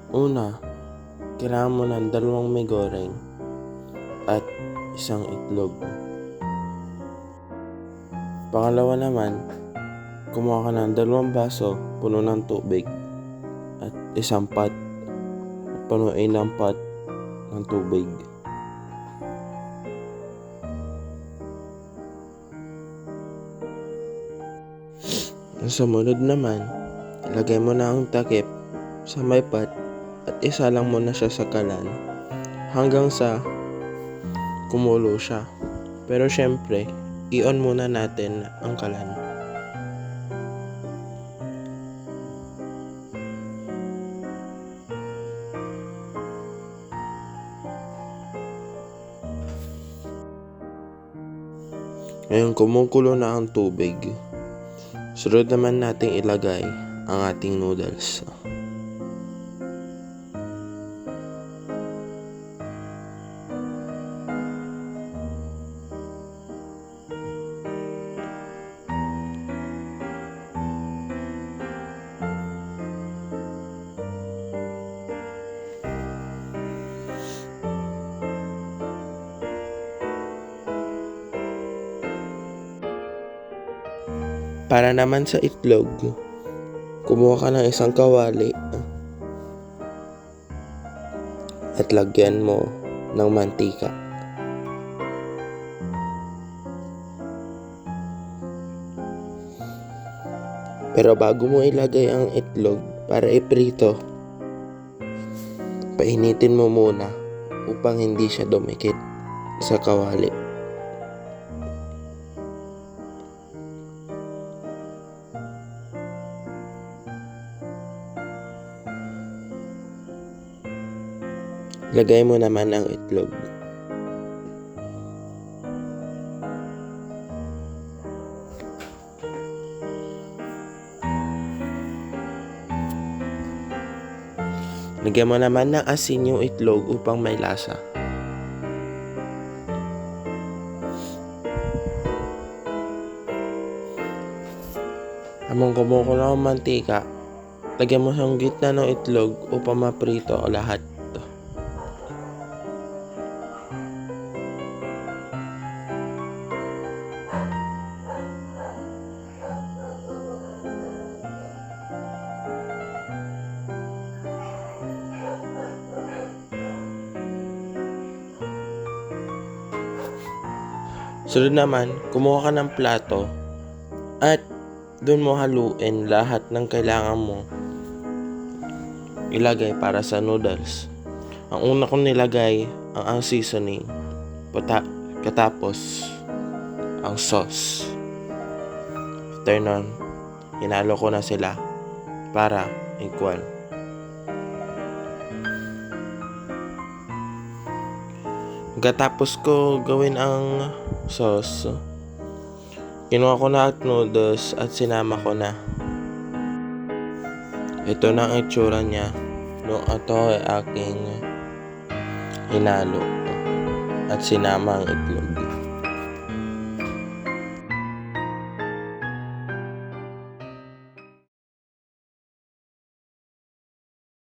Una, kailangan mo ng 2 may goreng at 1 itlog. Pangalawa naman, kumuha ka ng 2 baso puno ng tubig at 1 pot at punuin ng pot ng tubig. Ang sumunod naman, ilagay mo na ang takip sa may pot at isalang mo na siya sa kalan hanggang sa kumulo siya. Pero syempre, i-on muna natin ang kalan. Ngayon kumukulo na ang tubig. Sunod naman nating ilagay ang ating noodles. Para naman sa itlog, kumuha ka ng 1 kawali at lagyan mo ng mantika. Pero bago mo ilagay ang itlog para iprito, painitin mo muna upang hindi siya dumikit sa kawali. Lagay mo naman ang itlog. Lagyan mo naman ng asin yung itlog upang may lasa. Habang kumukulo ang mantika, lagyan mo sa gitna ng itlog upang maprito lahat. Sunod naman, kumuha ka ng plato at doon mo haluin lahat ng kailangan mo ilagay para sa noodles. Ang una kong nilagay ang seasoning, katapos ang sauce. After nun, hinalo ko na sila para equal. Pagkatapos ko gawin ang sauce, kinuha ko na at noodles at sinama ko na. Ito na ang itsura niya nung ito ay aking hinalo at sinama ang itlog.